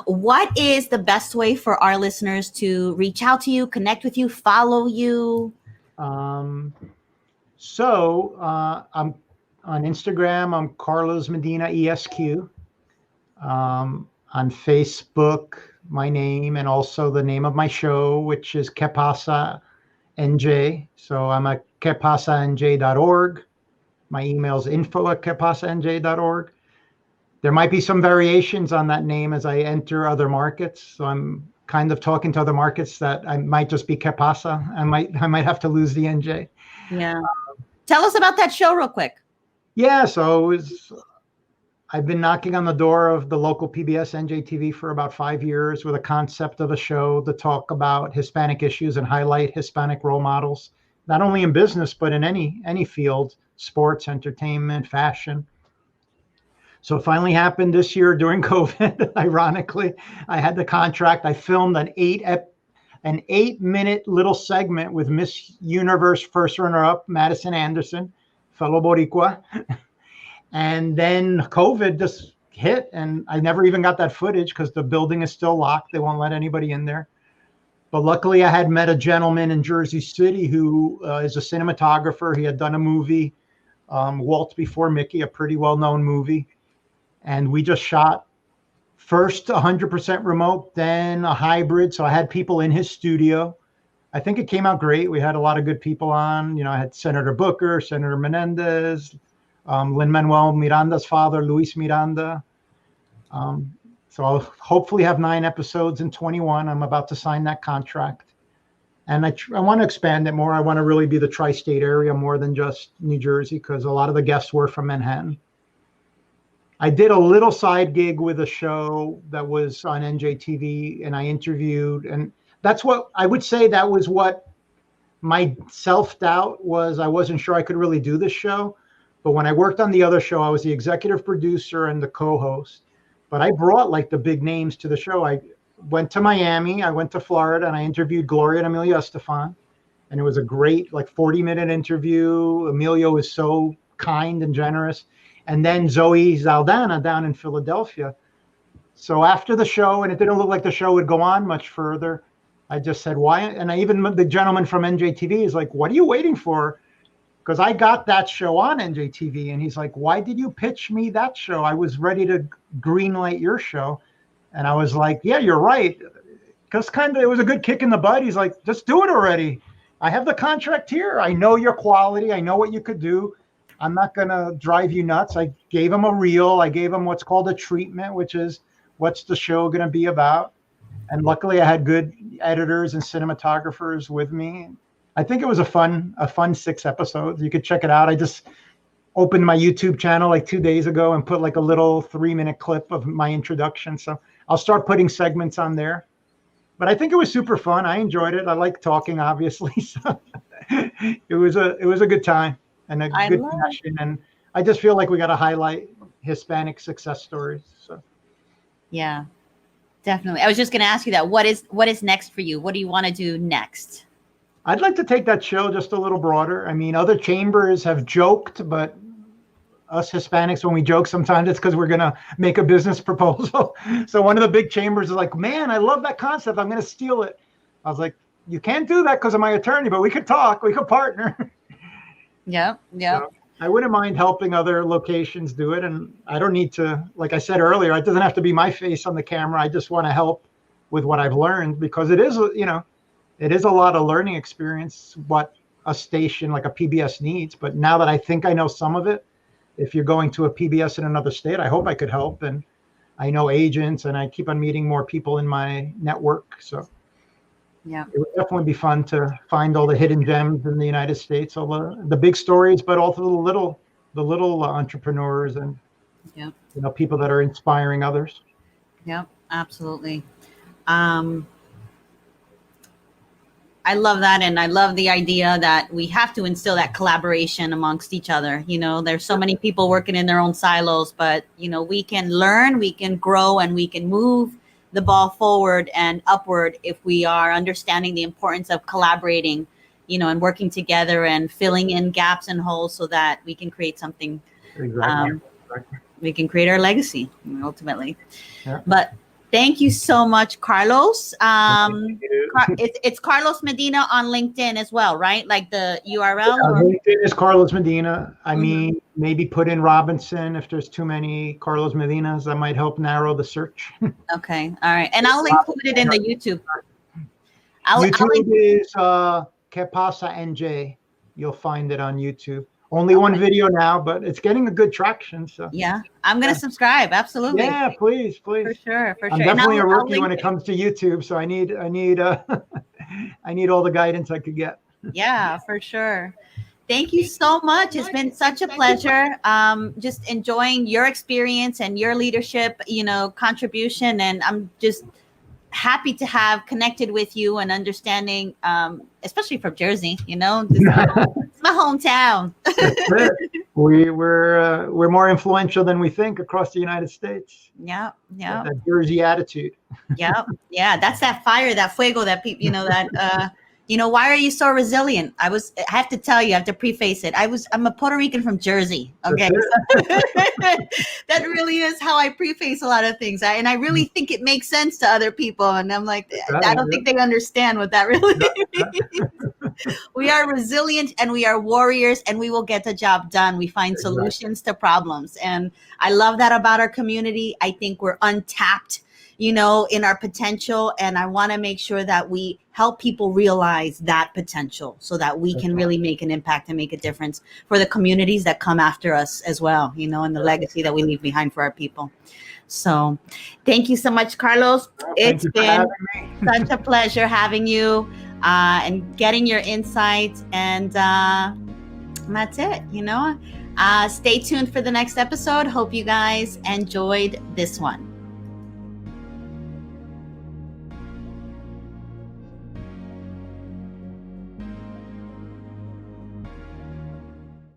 What is the best way for our listeners to reach out to you, connect with you, follow you? I'm on Instagram. I'm Carlos Medina ESQ. On Facebook, my name, and also the name of my show, which is Que Pasa NJ. So I'm at quepasanj.org. My email is info@quepasanj.org. There might be some variations on that name as I enter other markets. So I'm kind of talking to other markets that I might just be Que Pasa. I might have to lose the NJ. Yeah. Tell us about that show real quick. Yeah, so I've been knocking on the door of the local PBS NJTV for about 5 years with a concept of a show to talk about Hispanic issues and highlight Hispanic role models, not only in business, but in any field, sports, entertainment, fashion. So it finally happened this year during COVID. Ironically, I had the contract. I filmed an 8-minute little segment with Miss Universe first runner-up, Madison Anderson, fellow Boricua. And then COVID just hit, and I never even got that footage because the building is still locked. They won't let anybody in there. But luckily, I had met a gentleman in Jersey City who is a cinematographer. He had done a movie, Walt Before Mickey, a pretty well-known movie. And we just shot first 100% remote, then a hybrid. So I had people in his studio. I think it came out great. We had a lot of good people on. I had Senator Booker, Senator Menendez, Lin-Manuel Miranda's father, Luis Miranda. So I'll hopefully have 9 episodes in 21. I'm about to sign that contract. And I want to expand it more. I want to really be the tri-state area more than just New Jersey, because a lot of the guests were from Manhattan. I did a little side gig with a show that was on NJTV, and I interviewed. And that's what I would say, that was what my self-doubt was. I wasn't sure I could really do this show. But when I worked on the other show, I was the executive producer and the co-host. But I brought like the big names to the show. I went to Miami, I went to Florida, and I interviewed Gloria and Emilio Estefan. And it was a great 40-minute interview. Emilio was so kind and generous. And then Zoe Zaldana down in Philadelphia. So after the show, and it didn't look like the show would go on much further, I just said, why? And even the gentleman from NJTV is like, what are you waiting for? Because I got that show on NJTV. And he's like, why did you pitch me that show? I was ready to greenlight your show. And I was like, yeah, you're right. Because it was a good kick in the butt. He's like, just do it already. I have the contract here. I know your quality. I know what you could do. I'm not going to drive you nuts. I gave him a reel. I gave him what's called a treatment, which is what's the show going to be about. And luckily I had good editors and cinematographers with me. I think it was a fun 6 episodes. You could check it out. I just opened my YouTube channel 2 days ago and put a little 3-minute clip of my introduction. So I'll start putting segments on there. But I think it was super fun. I enjoyed it. I like talking, obviously. So it was a good time. And a good connection. And I just feel like we got to highlight Hispanic success stories. So yeah, definitely. I was just going to ask you that. What is next for you? What do you want to do next? I'd like to take that show just a little broader. I mean, other chambers have joked, but us Hispanics, when we joke, sometimes it's because we're going to make a business proposal. So one of the big chambers is like, man, I love that concept. I'm going to steal it. I was like, you can't do that because of my attorney, but we could talk. We could partner. Yeah. So I wouldn't mind helping other locations do it. And I don't need to, like I said earlier, it doesn't have to be my face on the camera. I just want to help with what I've learned, because it is, it is a lot of learning experience, what a station like a PBS needs. But now that I think I know some of it, if you're going to a PBS in another state, I hope I could help. And I know agents, and I keep on meeting more people in my network. So yeah, it would definitely be fun to find all the hidden gems in the United States, all the big stories, but also the little entrepreneurs and people that are inspiring others. Yeah, absolutely. I love that, and I love the idea that we have to instill that collaboration amongst each other. There's so many people working in their own silos, but we can learn, we can grow, and we can move the ball forward and upward if we are understanding the importance of collaborating, and working together and filling in gaps and holes so that we can create something we can create our legacy ultimately. Yeah. But thank you so much, Carlos. Thank you. It's Carlos Medina on LinkedIn as well, right? Like the URL? Or? LinkedIn is Carlos Medina. I Mhm. mean, maybe put in Robinson if there's too many Carlos Medinas. That might help narrow the search. Okay. All right. And I'll include it in the YouTube. YouTube is Que Pasa NJ. You'll find it on YouTube. Only one video now, but it's getting a good traction. So yeah, I'm gonna subscribe. Absolutely. yeah, please. For sure. I'm definitely a rookie when it comes to YouTube, so I need I need all the guidance I could get. Yeah, for sure. Thank you so much. It's been such a pleasure. Just enjoying your experience and your leadership, contribution, and I'm just happy to have connected with you and understanding, especially from Jersey. It's my hometown. We're more influential than we think across the United States. Yeah. That Jersey attitude. Yeah. That's that fire, that fuego, that people, why are you so resilient? I have to tell you, I have to preface it. I'm a Puerto Rican from Jersey. Okay. That really is how I preface a lot of things. And I really think it makes sense to other people. And I'm like, I don't think they understand what that really means. We are resilient and we are warriors and we will get the job done. We find solutions to problems. And I love that about our community. I think we're untapped, in our potential. And I want to make sure that we help people realize that potential so that we can really make an impact and make a difference for the communities that come after us as well, and the legacy that we leave behind for our people. So thank you so much, Carlos. It's been such a pleasure having you and getting your insights. And that's it, Stay tuned for the next episode. Hope you guys enjoyed this one.